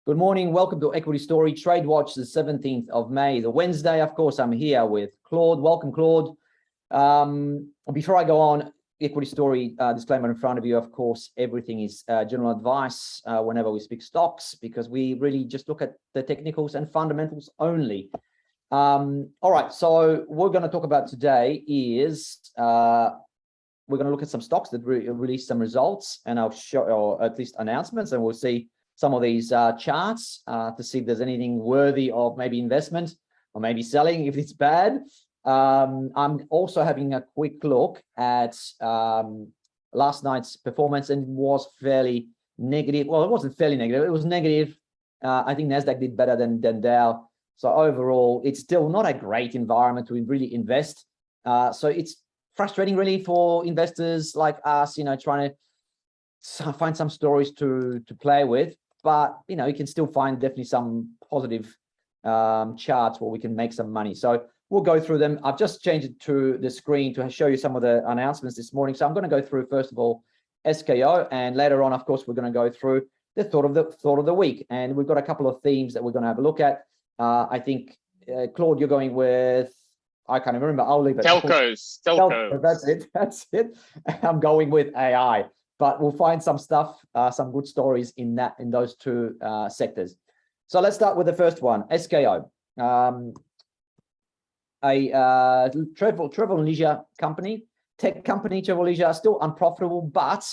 Good morning. Welcome to Equity Story Trade Watch, the 17th of May, the Wednesday. Of course, I'm here with Claude. Welcome, Claude. Before I go on, Equity Story disclaimer in front of you. Of course, everything is general advice whenever we speak stocks, because we really just look at the technicals and fundamentals only. All right, so what we're going to talk about today is we're going to look at some stocks that released some results, and I'll show, or at least announcements, and we'll see some of these charts to see if there's anything worthy of maybe investment or maybe selling if it's bad. I'm also having a quick look at last night's performance, and it was fairly negative. Well, it wasn't fairly negative. It was negative. I think NASDAQ did better than Dow. So overall, it's still not a great environment to really invest. So it's frustrating really for investors like us, trying to find some stories to play with. But, you can still find definitely some positive charts where we can make some money. So we'll go through them. I've just changed it to the screen to show you some of the announcements this morning. So I'm going to go through, first of all, SKO. And later on, of course, we're going to go through the thought of the week. And we've got a couple of themes that we're going to have a look at. I think, Claude, you're going with, I can't even remember. I'll leave it. Telcos. That's it. I'm going with AI. But we'll find some stuff, some good stories in those two sectors. So let's start with the first one, SKO. A travel and leisure company, tech company, travel leisure, still unprofitable, but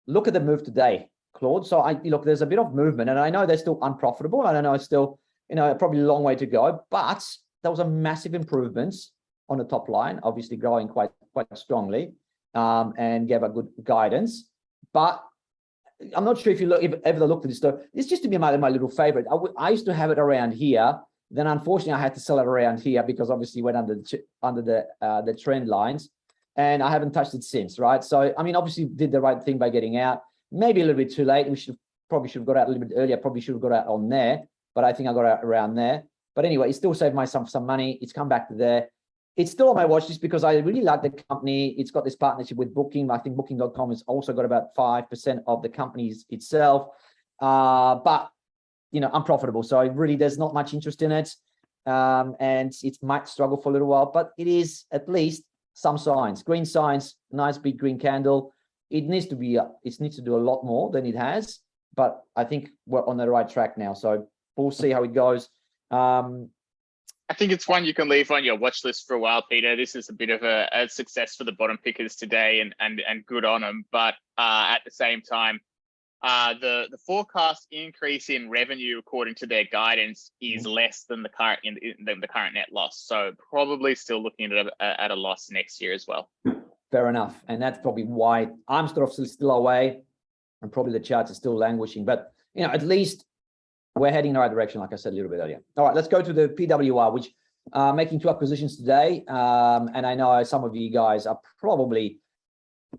look at the move today, Claude. So look, there's a bit of movement, and I know they're still unprofitable, and I know it's still, probably a long way to go, but there was a massive improvements on the top line, obviously growing quite strongly. And gave a good guidance, but I'm not sure if you ever looked at this story. This used to be my little favorite. I used to have it around here. Then unfortunately, I had to sell it around here because obviously it went under the trend lines, and I haven't touched it since. Right. So I mean, obviously did the right thing by getting out. Maybe a little bit too late. We probably should have got out a little bit earlier. Probably should have got out on there, but I think I got out around there. But anyway, it still saved myself some money. It's come back to there. It's still on my watch list because I really like the company. It's got this partnership with Booking. I think Booking.com has also got about 5% of the companies itself. But, unprofitable. So really, there's not much interest in it. And it might struggle for a little while, but it is at least some signs. Green signs, nice big green candle. It needs to do a lot more than it has. But I think we're on the right track now. So we'll see how it goes. I think it's one you can leave on your watch list for a while, Peter. This is a bit of a success for the bottom pickers today, and good on them. But at the same time, the forecast increase in revenue according to their guidance is less than the current net loss. So probably still looking at a loss next year as well. Fair enough, and that's probably why I'm sort of still away, and probably the charts are still languishing. But at least we're heading in the right direction, like I said a little bit earlier. All right, let's go to the PWR, which making 2 acquisitions today. And I know some of you guys are probably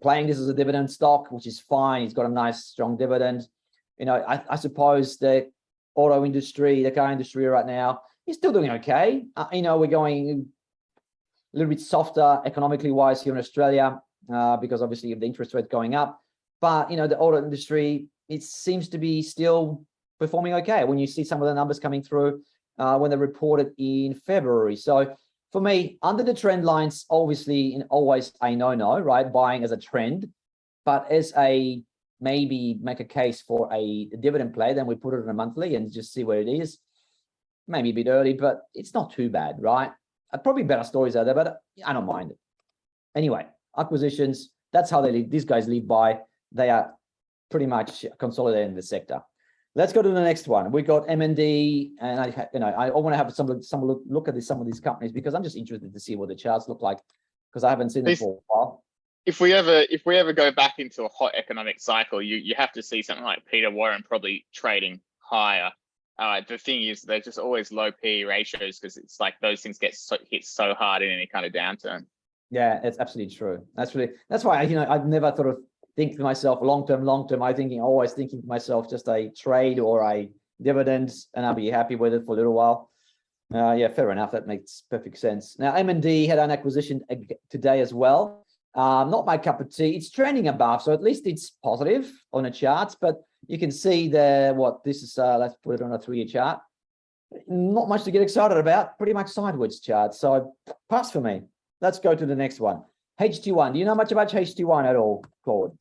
playing this as a dividend stock, which is fine. It's got a nice, strong dividend. I suppose the auto industry, the car industry right now is still doing okay. We're going a little bit softer economically wise here in Australia because obviously of the interest rate going up. But, the auto industry, it seems to be still performing okay when you see some of the numbers coming through when they're reported in February. So for me, under the trend lines, obviously always a no, right? Buying as a trend, but as a maybe make a case for a dividend play, then we put it in a monthly and just see where it is. Maybe a bit early, but it's not too bad, right? Probably better stories out there, but I don't mind it. Anyway, acquisitions, that's how they live. These guys live by. They are pretty much consolidating the sector. Let's go to the next one. We got M&D, and I want to have some look at some of these companies because I'm just interested to see what the charts look like because I haven't seen them for a while. If we ever go back into a hot economic cycle, you have to see something like Peter Warren probably trading higher. The thing is, they're just always low PE ratios because it's like those things get hit so hard in any kind of downturn. Yeah, it's absolutely true. That's why I've never thought of. Think to myself long term. Always thinking to myself just a trade or a dividend, and I'll be happy with it for a little while. Yeah, fair enough. That makes perfect sense. Now, M&D had an acquisition today as well. Not my cup of tea. It's trending above, so at least it's positive on the charts. But you can see this is. Let's put it on a 3-year chart. Not much to get excited about. Pretty much sideways chart. So pass for me. Let's go to the next one. HT1. Do you know much about HT1 at all, Claude?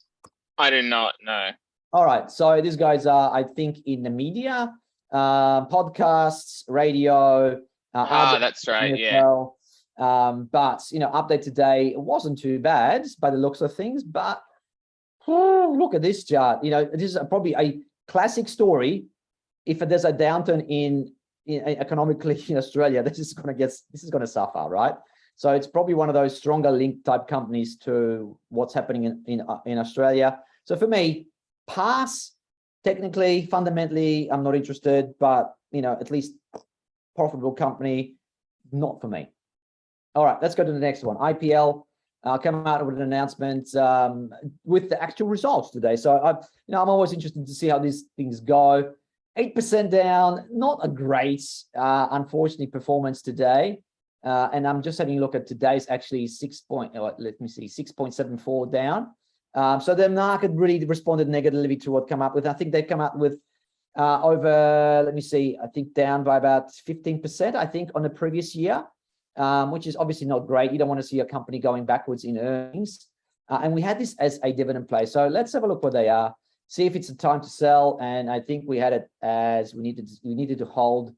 I do not know. All right. So these guys are, I think, in the media, podcasts, radio. That's right. Yeah. Well. But update today, it wasn't too bad by the looks of things. But look at this chart. This is probably a classic story. If there's a downturn in economically in Australia, this is going to suffer, right? So it's probably one of those stronger link type companies to what's happening in Australia. So for me, pass. Technically, fundamentally, I'm not interested, but at least profitable company, not for me. All right, let's go to the next one. IPL came out with an announcement with the actual results today. So I'm always interested to see how these things go. 8% down, not a great, unfortunately, performance today. And I'm just having a look at today's actually 6.74 down. So the market really responded negatively to what come up with. I think they come up with over, let me see, I think down by about 15%, I think, on the previous year, which is obviously not great. You don't want to see a company going backwards in earnings. And we had this as a dividend play. So let's have a look where they are, see if it's a time to sell. And I think we had it as we needed to hold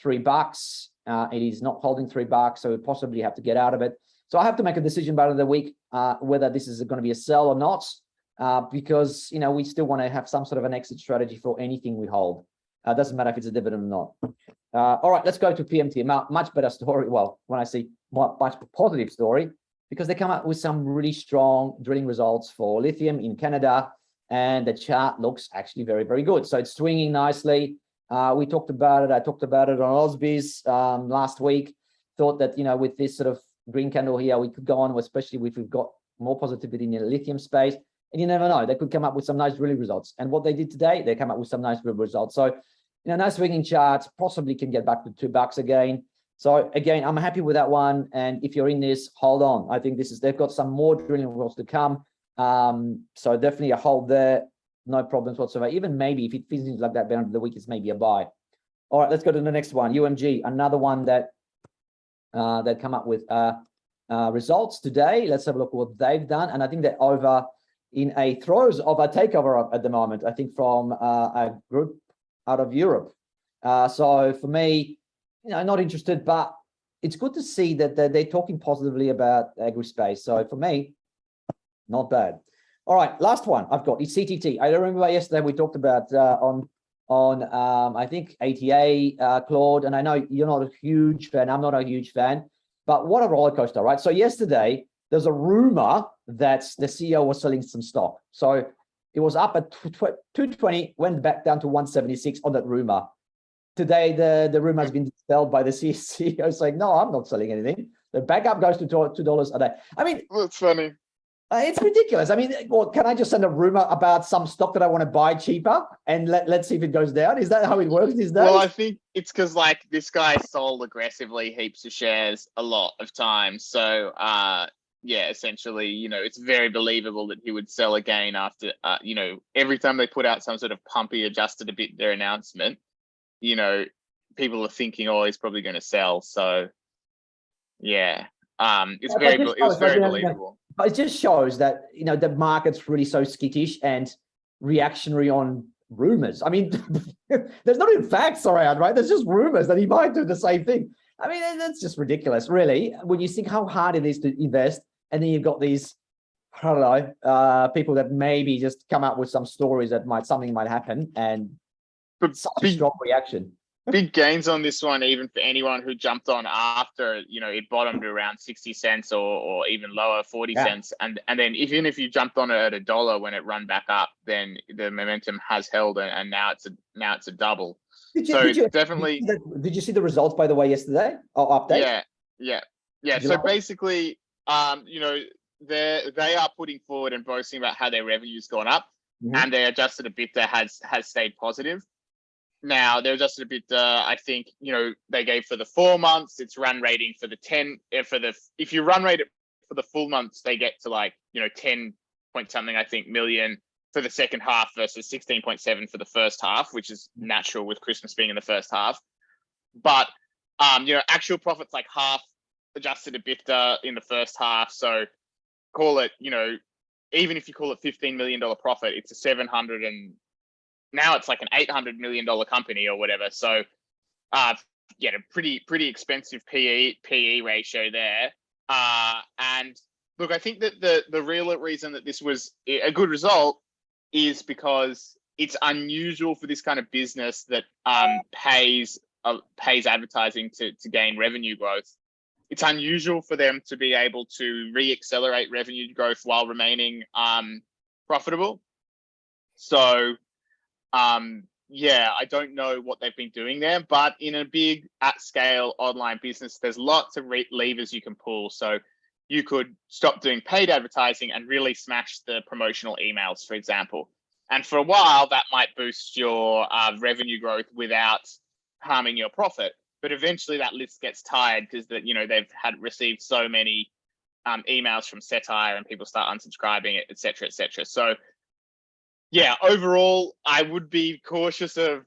$3. It is not holding $3, so we possibly have to get out of it. So I have to make a decision by the end of the week whether this is going to be a sell or not, because we still want to have some sort of an exit strategy for anything we hold. Doesn't matter if it's a dividend or not. All right, let's go to PMT. Much better story. Well, when I see much positive story, because they come up with some really strong drilling results for lithium in Canada, and the chart looks actually very, very good. So it's swinging nicely. We talked about it. I talked about it on Ausbiz last week. Thought that with this sort of green candle here, we could go on, especially if we've got more positivity in the lithium space. And you never know, they could come up with some nice drilling results. And what they did today, they come up with some nice drilling results. So nice swinging charts, possibly can get back to $2 again. So again, I'm happy with that one. And if you're in this, hold on. I think they've got some more drilling results to come. So definitely a hold there. No problems whatsoever. Even maybe if it finishes like that by the end of the week, it's maybe a buy. All right, let's go to the next one. UMG, another one that come up with results today. Let's have a look at what they've done. And I think they're over in a throes of a takeover at the moment, I think from a group out of Europe. So for me, not interested, but it's good to see that they're talking positively about agri-space. So for me, not bad. All right, last one I've got is CTT. I remember yesterday we talked about on I think ATA, Claude, and I know you're not a huge fan. I'm not a huge fan, but what a roller coaster, right? So yesterday there's a rumor that the CEO was selling some stock. So it was up at 220, went back down to 176 on that rumor. Today the rumor has been dispelled by the CEO saying, no, I'm not selling anything. The backup goes to $2 a day. I mean, that's funny. It's ridiculous. I mean, well, can I just send a rumor about some stock that I want to buy cheaper and let's see if it goes down? Is that how it works these days? Well, I think it's because this guy sold aggressively heaps of shares a lot of times. So yeah, essentially, it's very believable that he would sell again after every time they put out some sort of pumpy adjusted a bit their announcement, people are thinking, oh, he's probably going to sell. So yeah, it was very believable. But it just shows that the market's really so skittish and reactionary on rumors. I mean, there's not even facts around, right? There's just rumors that he might do the same thing. I mean, that's just ridiculous, really. When you think how hard it is to invest, and then you've got these, I don't know, people that maybe just come up with some stories that something might happen, and such a strong reaction. Big gains on this one, even for anyone who jumped on after, it bottomed around 60 cents or even lower, 40 cents. And then even if you jumped on it at $1 when it run back up, then the momentum has held, and now it's a double. Did you see the results, by the way, yesterday or update? Yeah. So basically, they are putting forward and boasting about how their revenue's gone up, and their adjusted EBITDA has stayed positive. Now, they're adjusted EBITDA, I think, they gave for the 4 months, it's run rating for the 10, if you run rate it for the full months, they get to like, 10 point something, I think, million for the second half versus 16.7 for the first half, which is natural with Christmas being in the first half. But, actual profits like half adjusted EBITDA in the first half. So call it, even if you call it $15 million profit, it's a 700 and now it's like an $800 million company or whatever. So, a pretty expensive PE ratio there. And look, I think that the real reason that this was a good result is because it's unusual for this kind of business that pays advertising to gain revenue growth. It's unusual for them to be able to re-accelerate revenue growth while remaining profitable. So, I don't know what they've been doing there, but in a big at-scale online business, there's lots of levers you can pull. So you could stop doing paid advertising and really smash the promotional emails, for example. And for a while, that might boost your revenue growth without harming your profit. But eventually that list gets tired because they've received so many emails from satire and people start unsubscribing, et cetera, et cetera. So overall, I would be cautious of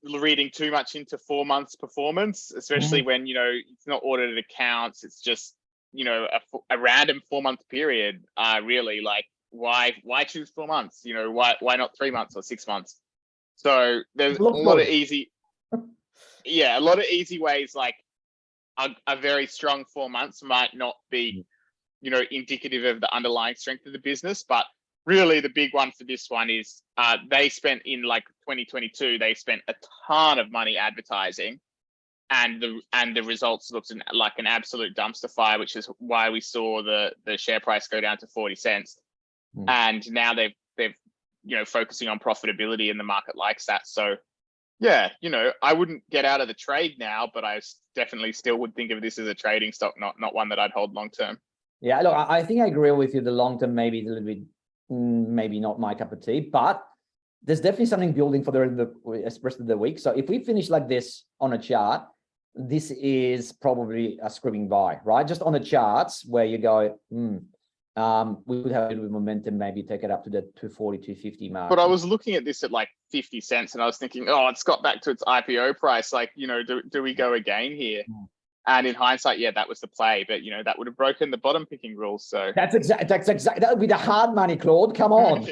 reading too much into 4 months performance, especially when, it's not audited accounts. It's just, a random 4 month period, really. Like, why choose 4 months? Why not 3 months or 6 months? So there's a lot of easy ways. Like a very strong 4 months might not be, indicative of the underlying strength of the business. But really the big one for this one is they spent in like 2022, they spent a ton of money advertising, and the results looked like an absolute dumpster fire, which is why we saw the share price go down to 40 cents. And now they've focusing on profitability, and the market likes that. So I wouldn't get out of the trade now, but I definitely still would think of this as a trading stock, not one that I'd hold long term. Yeah, look, I think I agree with you. The long term maybe a little bit, maybe not my cup of tea, but there's definitely something building for the rest of the week. So if we finish like this on a chart, this is probably a screaming buy, right? Just on the charts where you go, we could have a little bit of momentum, maybe take it up to the 240, 250 mark. But I was looking at this at like 50 cents and I was thinking, it's got back to its IPO price. Like, do we go again here? And in hindsight, that was the play, but that would have broken the bottom picking rules. So that's exactly that would be the hard money, Claude. Come on.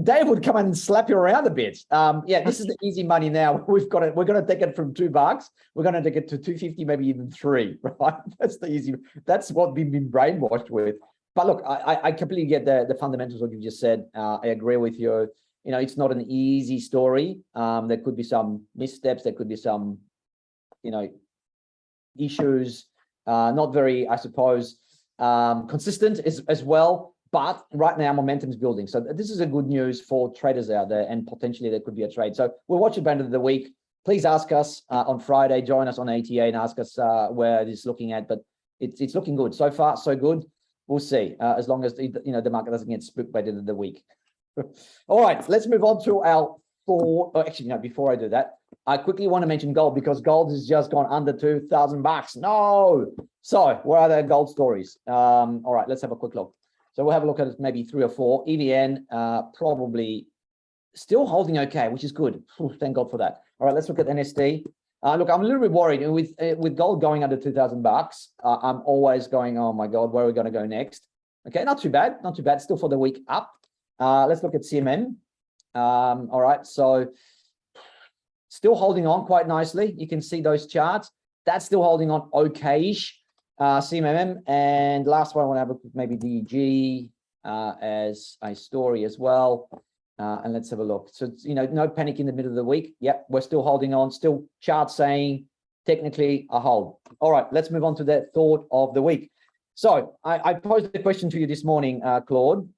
Dave would come and slap you around a bit. This is the easy money now. We're going to take it from $2. We're going to take it to 250, maybe even 3, right? That's the easy. That's what we've been brainwashed with. But look, I completely get the fundamentals of what you just said. I agree with you. It's not an easy story. There could be some missteps. There could be some issues, not very, I suppose, consistent as well. But right now, momentum is building. So this is a good news for traders out there, and potentially there could be a trade. So we'll watch it by the end of the week. Please ask us on Friday. Join us on ATA and ask us where it is looking at. But it's looking good so far. So good. We'll see. As long as the market doesn't get spooked by the end of the week. All right, let's move on to our before I do that, I quickly want to mention gold, because gold has just gone under $2,000. No. So where are the gold stories? All right, let's have a quick look. So we'll have a look at maybe 3 or 4. EVN probably still holding okay, which is good. Thank God for that. All right, let's look at NSD. Look, I'm a little bit worried with gold going under $2,000. I'm always going, oh my God, where are we going to go next? Okay, not too bad, still for the week up. Let's look at CMM. All right, so still holding on quite nicely. You can see those charts. That's still holding on okay-ish. CMM, and last one I want to have a look at maybe DG as a story as well. And let's have a look. So no panic in the middle of the week. Yep, we're still holding on. Still chart saying technically a hold. All right, let's move on to the thought of the week. So I posed the question to you this morning, Claude.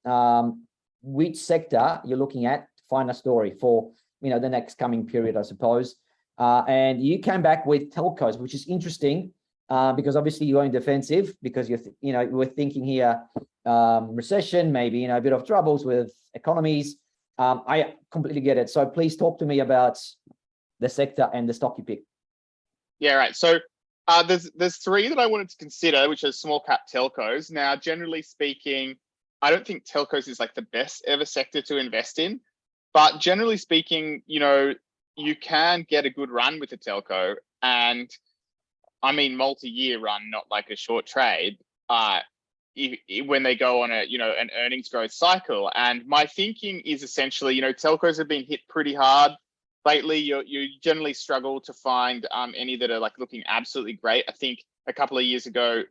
Which sector you're looking at to find a story for the next coming period, I suppose. And you came back with telcos, which is interesting because obviously you're going defensive because we're thinking here recession, maybe a bit of troubles with economies. I completely get it. So please talk to me about the sector and the stock you pick. Yeah, right. So There's three that I wanted to consider, which are small cap telcos. Now, generally speaking, I don't think telcos is like the best ever sector to invest in, but generally speaking, you can get a good run with a telco, and I mean multi-year run, not like a short trade. When they go on an earnings growth cycle, and my thinking is essentially, telcos have been hit pretty hard lately. You generally struggle to find any that are like looking absolutely great. I think a couple of years ago,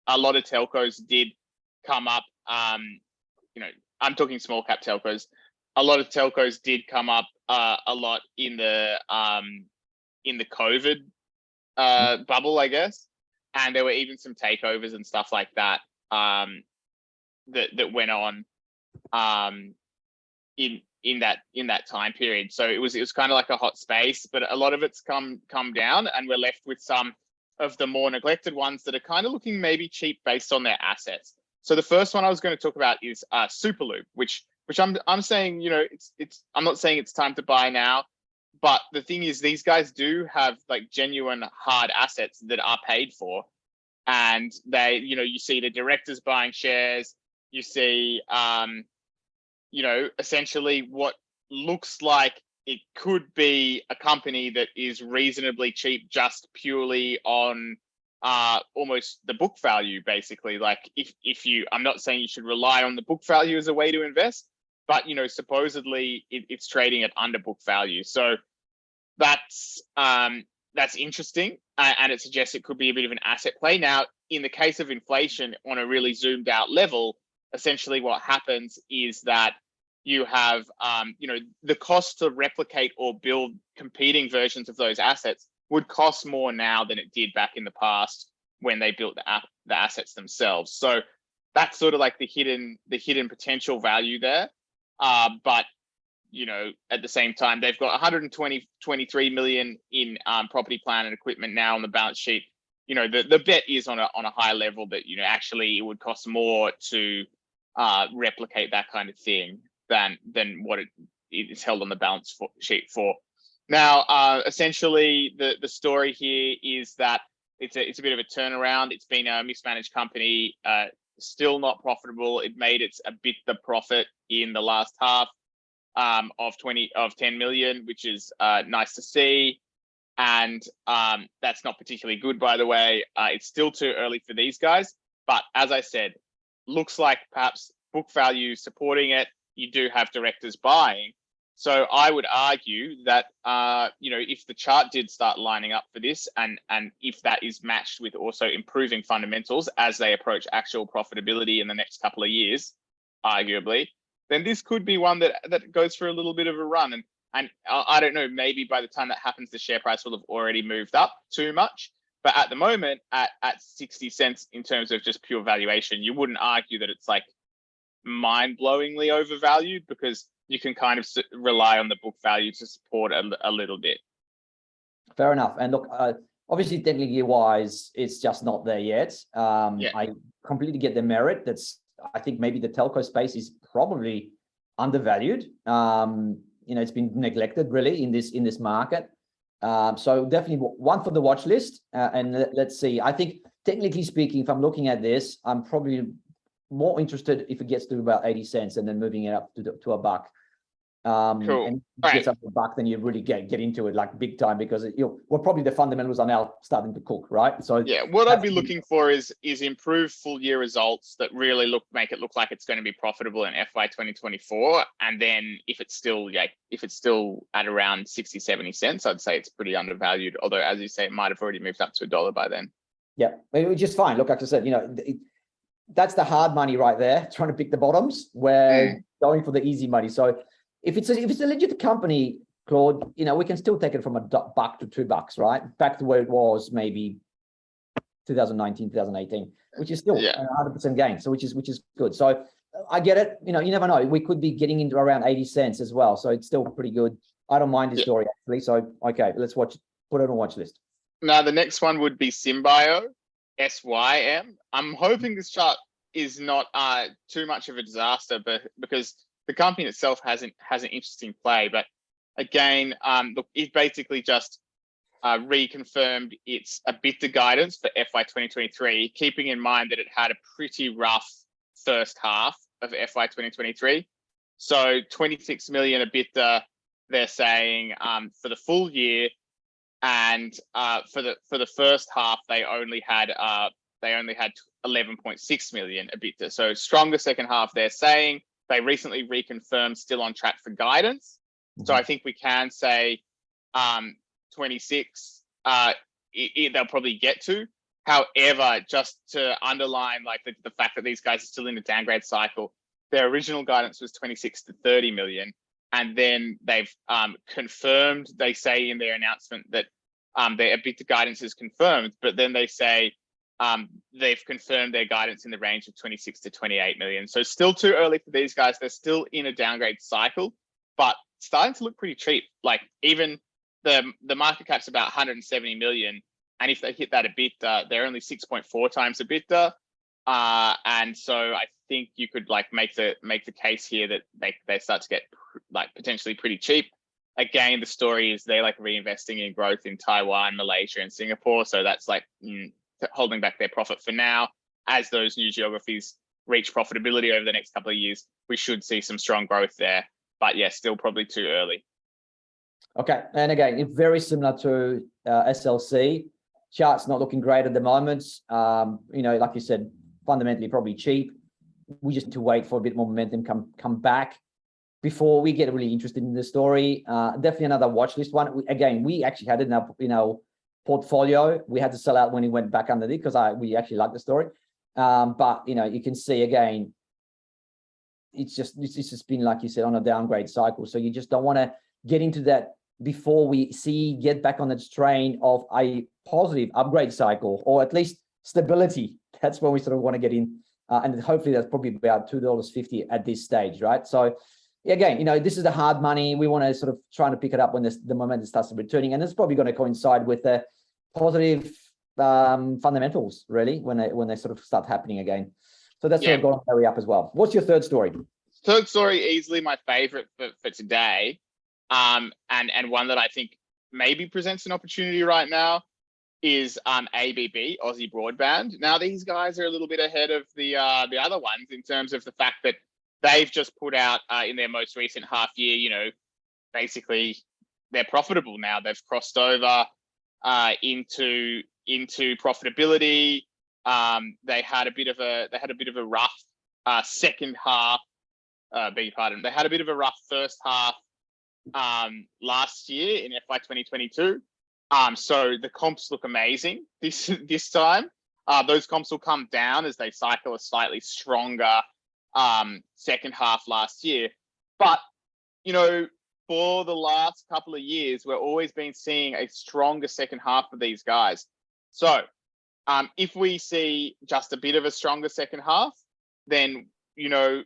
a lot of telcos did come up. I'm talking small cap telcos. A lot of telcos did come up a lot in the COVID bubble, I guess, and there were even some takeovers and stuff like that that went on in that time period. So it was kind of like a hot space, but a lot of it's come down, and we're left with some of the more neglected ones that are kind of looking maybe cheap based on their assets. So the first one I was going to talk about is Superloop, which I'm saying, I'm not saying it's time to buy now, but the thing is, these guys do have like genuine hard assets that are paid for, and they, you see the directors buying shares, you see, essentially what looks like it could be a company that is reasonably cheap just purely on almost the book value, basically. Like if you, I'm not saying you should rely on the book value as a way to invest, but supposedly it's trading at under book value. So that's interesting, and it suggests it could be a bit of an asset play. Now, in the case of inflation on a really zoomed out level, essentially what happens is that you have, the cost to replicate or build competing versions of those assets would cost more now than it did back in the past when they built the assets themselves. So that's sort of like the hidden potential value there. But at the same time, they've got 123 million in property, plant, and equipment now on the balance sheet. The bet is on a high level that actually it would cost more to replicate that kind of thing than what it is held on the balance sheet for. Now, essentially, the story here is that it's a bit of a turnaround. It's been a mismanaged company, still not profitable. It made a bit the profit in the last half of 10 million, which is nice to see. And that's not particularly good, by the way. It's still too early for these guys. But as I said, looks like perhaps book value supporting it. You do have directors buying. So I would argue that, if the chart did start lining up for this, and if that is matched with also improving fundamentals as they approach actual profitability in the next couple of years, arguably, then this could be one that goes for a little bit of a run. And I don't know, maybe by the time that happens, the share price will have already moved up too much. But at the moment, at 60 cents in terms of just pure valuation, you wouldn't argue that it's like mind-blowingly overvalued, because you can kind of rely on the book value to support a little bit. Fair enough. And look, obviously, technically wise, it's just not there yet. I completely get the merit. I think maybe the telco space is probably undervalued. It's been neglected really in this market. So definitely one for the watch list. And let's see. I think technically speaking, if I'm looking at this, I'm probably more interested if it gets to about 80 cents and then moving it up to $1. Cool. And if it gets up to $1, then you really get into it like big time, because probably the fundamentals are now starting to cook, right? So yeah, what I'd be looking for is improved full year results that really make it look like it's going to be profitable in FY 2024. And then if it's still at around 60, 70 cents, I'd say it's pretty undervalued. Although, as you say, it might have already moved up to $1 by then. Yeah, which is fine. Look, like I said, that's the hard money right there, trying to pick the bottoms. We're going for the easy money. So if it's a legit company, Claude, we can still take it from $1 to $2, right? Back to where it was maybe 2019, 2018, which is still 100% gain. So which is good. So I get it. You never know. We could be getting into around 80 cents as well. So it's still pretty good. I don't mind this story actually. So okay, let's put it on a watch list. Now the next one would be Symbio, SYM. I'm hoping this chart is not too much of a disaster, but because the company itself has an interesting play. But again, look, it basically just reconfirmed its EBITDA guidance for FY 2023, keeping in mind that it had a pretty rough first half of FY 2023. So 26 million EBITDA, they're saying for the full year, and for the first half they only had 11.6 million EBITDA. So stronger second half, they're saying. They recently reconfirmed still on track for guidance. So I think we can say 26 they'll probably get to. However, just to underline like the fact that these guys are still in the downgrade cycle, their original guidance was 26 to 30 million. And then they've confirmed, they say in their announcement that their EBITDA guidance is confirmed, but then they say they've confirmed their guidance in the range of 26 to 28 million. So still too early for these guys. They're still in a downgrade cycle, but starting to look pretty cheap. Like even the market cap's about 170 million. And if they hit that EBITDA, they're only 6.4 times EBITDA. And so I think you could like make the case here that they start to get like potentially pretty cheap. Again, the story is they're like reinvesting in growth in Taiwan, Malaysia, and Singapore. So that's like holding back their profit for now. As those new geographies reach profitability over the next couple of years, we should see some strong growth there. But yeah, still probably too early. Okay, and again, it's very similar to SLC. Chart's not looking great at the moment. You know, like you said, fundamentally probably cheap. We just need to wait for a bit more momentum come back before we get really interested in the story. Definitely another watch list one. We actually had it in our portfolio. We had to sell out when it went back under it because we actually like the story. But you know, you can see again, it's just been, like you said, on a downgrade cycle. So you just don't want to get into that before we get back on the train of a positive upgrade cycle, or at least stability. That's when we sort of want to get in. And hopefully that's probably about $2.50 at this stage, right? So again, you know, this is the hard money. We want to sort of try to pick it up when the momentum starts returning. And it's probably going to coincide with the positive fundamentals, really, when they sort of start happening again. So that's sort of going to carry up as well. What's your third story? Third story, easily my favorite for today. And one that I think maybe presents an opportunity right now is ABB, Aussie Broadband. Now, these guys are a little bit ahead of the other ones in terms of the fact that they've just put out in their most recent half year, you know, basically they're profitable now. They've crossed over into profitability. They had a bit of a rough second half. Beg your pardon. They had a bit of a rough first half last year in FY 2022. So the comps look amazing this time. Those comps will come down as they cycle a slightly stronger second half last year. But, you know, for the last couple of years, we've always been seeing a stronger second half for these guys. So if we see just a bit of a stronger second half, then, you know,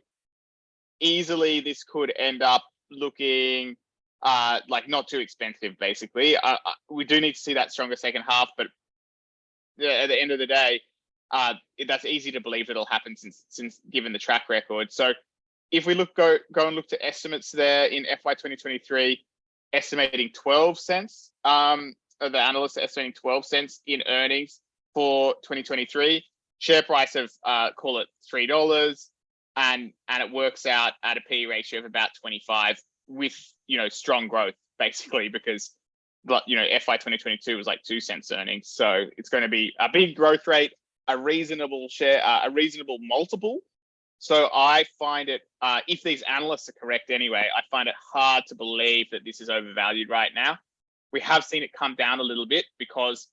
easily this could end up looking like not too expensive, basically. We do need to see that stronger second half, but at the end of the day, that's easy to believe it'll happen since given the track record. So if we go and look to estimates there in FY 2023, estimating 12 cents, the analysts are estimating 12 cents in earnings for 2023, share price of call it $3, and it works out at a PE ratio of about 25 with, you know, strong growth, basically, because, you know, FY 2022 was like 2 cents earnings. So it's going to be a big growth rate, a reasonable share, a reasonable multiple. So I find it, if these analysts are correct anyway, I find it hard to believe that this is overvalued right now. We have seen it come down a little bit because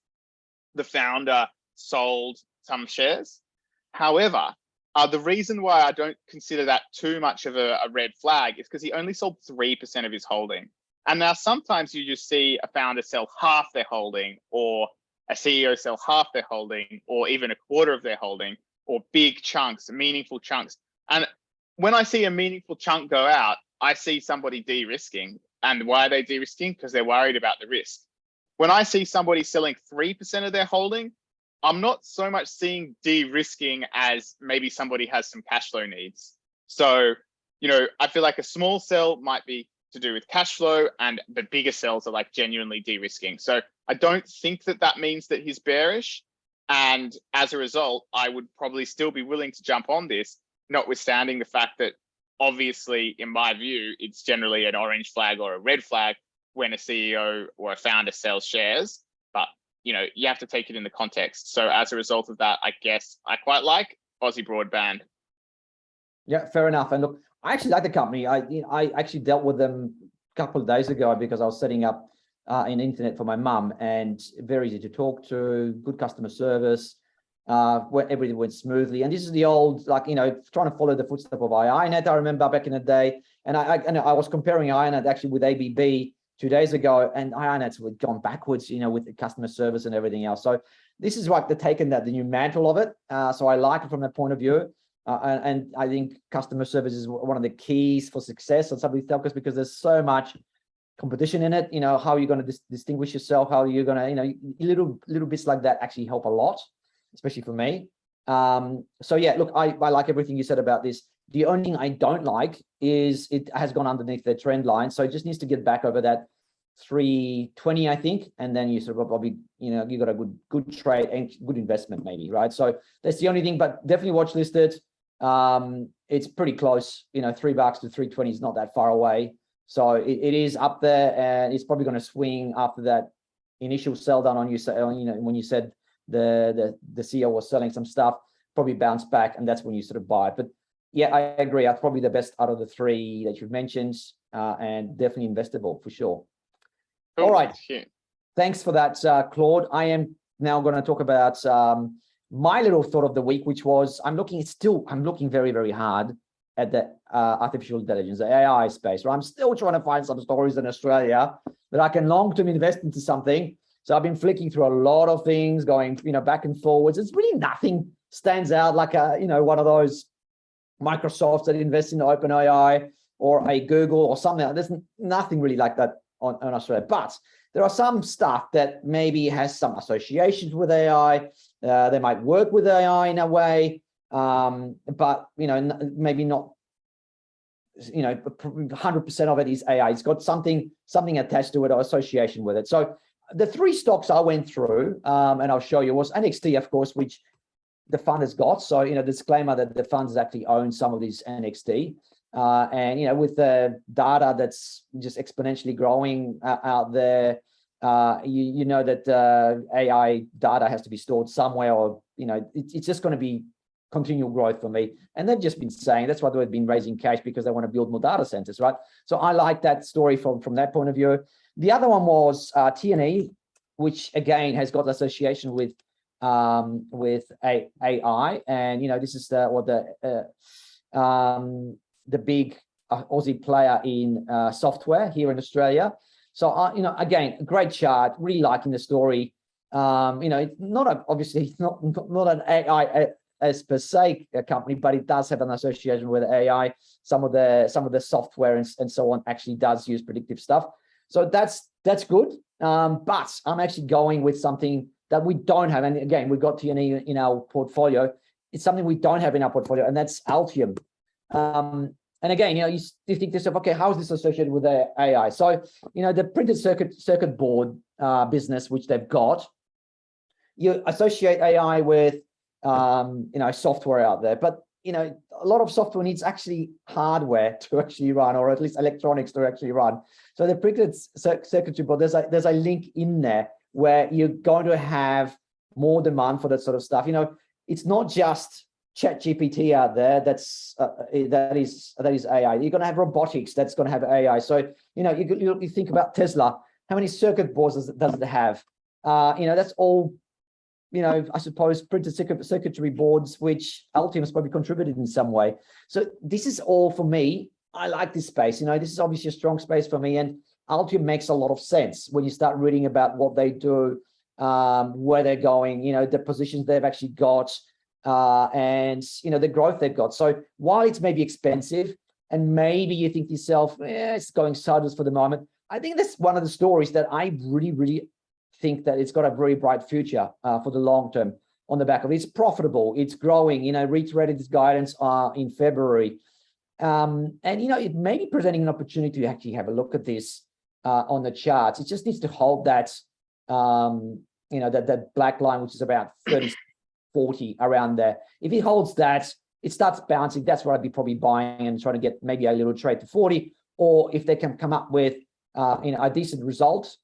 the founder sold some shares. However, the reason why I don't consider that too much of a red flag is because he only sold 3% of his holding. And now sometimes you just see a founder sell half their holding, or a CEO sell half their holding, or even a quarter of their holding, or big chunks, meaningful chunks. And when I see a meaningful chunk go out, I see somebody de-risking. And why are they de-risking? Because they're worried about the risk. When I see somebody selling 3% of their holding, I'm not so much seeing de-risking as maybe somebody has some cash flow needs. So, you know, I feel like a small sell might be to do with cash flow, and the bigger sells are like genuinely de-risking. So I don't think that means that he's bearish. And as a result, I would probably still be willing to jump on this, notwithstanding the fact that obviously, in my view, it's generally an orange flag or a red flag when a CEO or a founder sells shares. But, you have to take it in the context. So as a result of that, I guess I quite like Aussie Broadband. Yeah, fair enough. And look, I actually like the company. I actually dealt with them a couple of days ago because I was setting up an internet for my mum, and very easy to talk to, good customer service, where everything went smoothly. And this is the old, trying to follow the footsteps of iiNet. I remember back in the day, and I was comparing iiNet actually with ABB 2 days ago, and iiNet's gone backwards, with the customer service and everything else. So this is like they're taking the new mantle of it. So I like it from that point of view. And I think customer service is one of the keys for success on some of these telcos, because there's so much competition in it. How are you going to distinguish yourself? How are you going to, little bits like that actually help a lot, especially for me. So yeah, look, I like everything you said about this. The only thing I don't like is it has gone underneath the trend line. So it just needs to get back over that 320, I think. And then you sort of probably, you got a good trade and good investment maybe, right? So that's the only thing, but definitely watch listed. It's pretty close, $3 to 320 is not that far away. So it is up there, and it's probably going to swing after that initial sell down on you. When you said the CEO was selling some stuff, probably bounce back, and that's when you sort of buy it. But yeah, I agree. That's probably the best out of the three that you've mentioned, and definitely investable for sure. Cool. All right. Yeah. Thanks for that, Claude. I am now going to talk about my little thought of the week, which was I'm looking very, very hard at the artificial intelligence, the AI space. Right? I'm still trying to find some stories in Australia that I can long-term invest into something. So I've been flicking through a lot of things, going back and forwards. It's really nothing stands out like one of those Microsofts that invest in OpenAI or a Google or something. There's nothing really like that on Australia. But there are some stuff that maybe has some associations with AI. They might work with AI in a way, but maybe not. 100% of it is AI. It's got something attached to it or association with it. So the three stocks I went through, and I'll show you, was NXT, of course, which the fund has got. So disclaimer that the funds actually own some of these NXT. And with the data that's just exponentially growing out there, you know that AI data has to be stored somewhere, or it's just going to be continual growth for me. And they've just been saying that's why they've been raising cash, because they want to build more data centers, right? So I like that story from that point of view. The other one was T&E, which again has got association with AI, and this is the big Aussie player in software here in Australia. So again, a great chart, really liking the story. It's not obviously it's not an AI as per se a company, but it does have an association with AI. Some of the software and so on actually does use predictive stuff. So that's good. But I'm actually going with something that we don't have. And again, we've got T&E in our portfolio. It's something we don't have in our portfolio, and that's Altium. And again, you think to yourself, okay, how is this associated with AI? So, the printed circuit board business, which they've got, you associate AI with, software out there. But, a lot of software needs actually hardware to actually run, or at least electronics to actually run. So the printed circuitry board, there's a link in there where you're going to have more demand for that sort of stuff. It's not just ChatGPT out there that is AI. You're going to have robotics that's going to have AI. So you think about Tesla. How many circuit boards does it have? That's all. I suppose printed circuitry boards, which Altium has probably contributed in some way. So this is all for me. I like this space. This is obviously a strong space for me, and Altium makes a lot of sense when you start reading about what they do, where they're going. The positions they've actually got. And the growth they've got. So while it's maybe expensive, and maybe you think to yourself, it's going sideways for the moment, I think that's one of the stories that I really, really think that it's got a very bright future for the long term on the back of it. It's profitable, it's growing. Reiterated its guidance in February, and it may be presenting an opportunity to actually have a look at this on the charts. It just needs to hold that that black line, which is about 30, 40 around there. If it holds that, it starts bouncing. That's what I'd be probably buying and trying to get maybe a little trade to 40. Or if they can come up with a decent result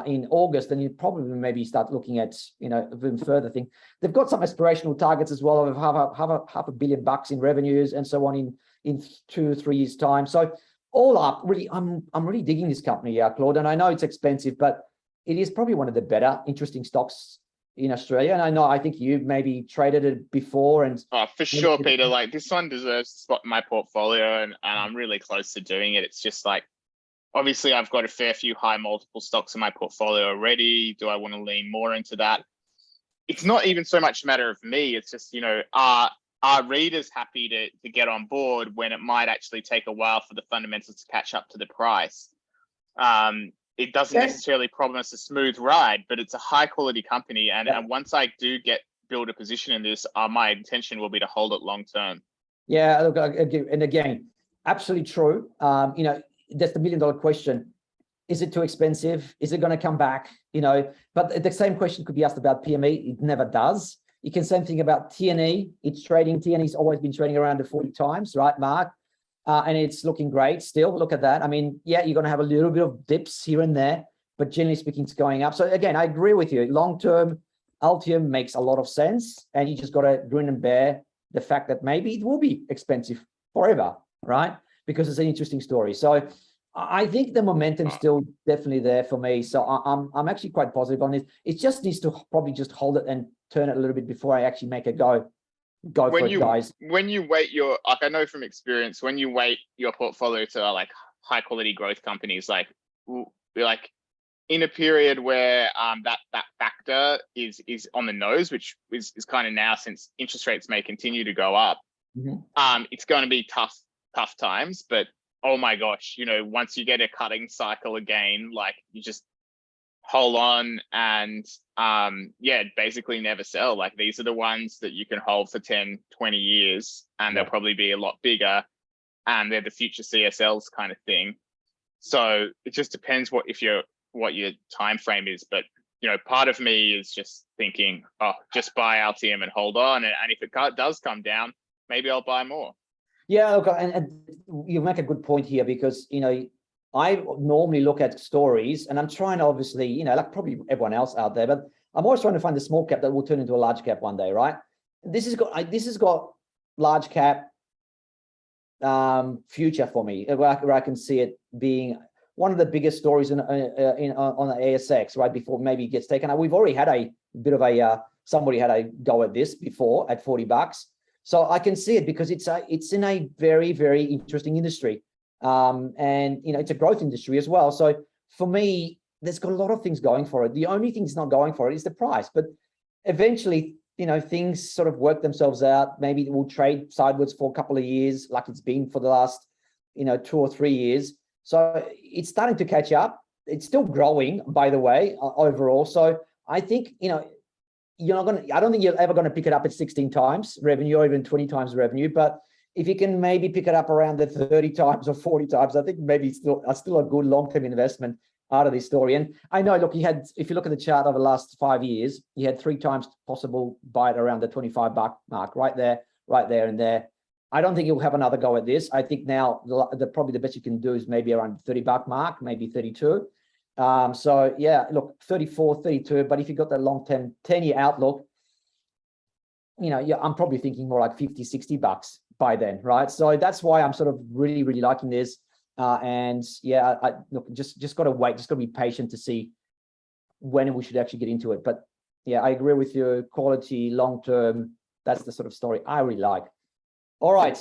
in August, then you probably maybe start looking at even further thing. They've got some aspirational targets as well of half a billion bucks in revenues and so on in 2 or 3 years time. So all up, really, I'm really digging this company, Claude. And I know it's expensive, but it is probably one of the better, interesting stocks in Australia. And I think you've maybe traded it before. And for sure, Peter. Like, this one deserves a spot in my portfolio, and I'm really close to doing it. It's just like, obviously, I've got a fair few high multiple stocks in my portfolio already. Do I want to lean more into that? It's not even so much a matter of me. It's just, are readers happy to get on board when it might actually take a while for the fundamentals to catch up to the price? It doesn't necessarily promise a smooth ride, but it's a high quality company. And once I do build a position in this, my intention will be to hold it long term. Yeah, look, and again, absolutely true. That's the $1 million question. Is it too expensive? Is it going to come back? But the same question could be asked about PME. It never does. You can say something about TNE. TNE's always been trading around the 40 times, right, Mark? And it's looking great still. Look at that. I mean, yeah, you're going to have a little bit of dips here and there, but generally speaking, it's going up. So again, I agree with you. Long-term, Altium makes a lot of sense, and you just got to grin and bear the fact that maybe it will be expensive forever, right? Because it's an interesting story. So I think the momentum's still definitely there for me. So I'm actually quite positive on it. It just needs to probably just hold it and turn it a little bit before I actually make a go for it, guys. When you weight I know from experience, when you weight your portfolio to like high quality growth companies, like in a period where that factor is on the nose, which is kind of now, since interest rates may continue to go up, it's going to be tough times. But oh my gosh, once you get a cutting cycle again, like, you just hold on and basically never sell. Like, these are the ones that you can hold for 10, 20 years, and they'll probably be a lot bigger, and they're the future CSLs kind of thing. So it just depends what your time frame is. But part of me is just thinking, just buy Altium and hold on, and if it does come down, maybe I'll buy more. Yeah, look, and you make a good point here, because I normally look at stories, and I'm trying to obviously, like probably everyone else out there, but I'm always trying to find the small cap that will turn into a large cap one day, right? This has got large cap future for me, where I can see it being one of the biggest stories on the ASX, right? Before maybe it gets taken out. We've already had a bit of somebody had a go at this before at $40. So I can see it because it's in a very, very interesting industry. And it's a growth industry as well. So for me, there's got a lot of things going for it. The only thing that's not going for it is the price. But eventually, things sort of work themselves out. Maybe it will trade sideways for a couple of years, like it's been for the last, 2 or 3 years. So it's starting to catch up. It's still growing, by the way, overall. So I think, I don't think you're ever going to pick it up at 16 times revenue or even 20 times revenue. But if you can maybe pick it up around the 30 times or 40 times, I think maybe it's still a good long-term investment out of this story. And I know, look, if you look at the chart over the last 5 years, you had 3 times possible buy it around the $25 mark, right there and there. I don't think you'll have another go at this. I think now probably the best you can do is maybe around the $30 mark, maybe 32. So yeah, look, 34, 32. But if you've got that long-term 10-year outlook, I'm probably thinking more like 50, $60 by then, right? So that's why I'm sort of really, really liking this. And yeah, look, just got to wait, just got to be patient to see when we should actually get into it. But yeah, I agree with you. Quality, long-term, that's the sort of story I really like. All right.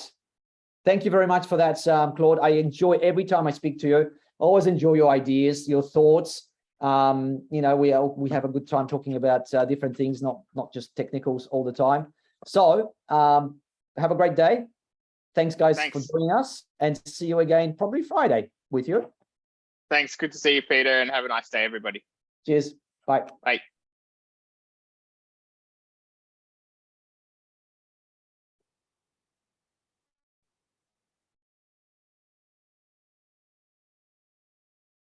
Thank you very much for that, Claude. I enjoy every time I speak to you. I always enjoy your ideas, your thoughts. We have a good time talking about different things, not just technicals all the time. So have a great day. Thanks, guys, for joining us, and see you again probably Friday with you. Thanks. Good to see you, Peter, and have a nice day, everybody. Cheers. Bye. Bye.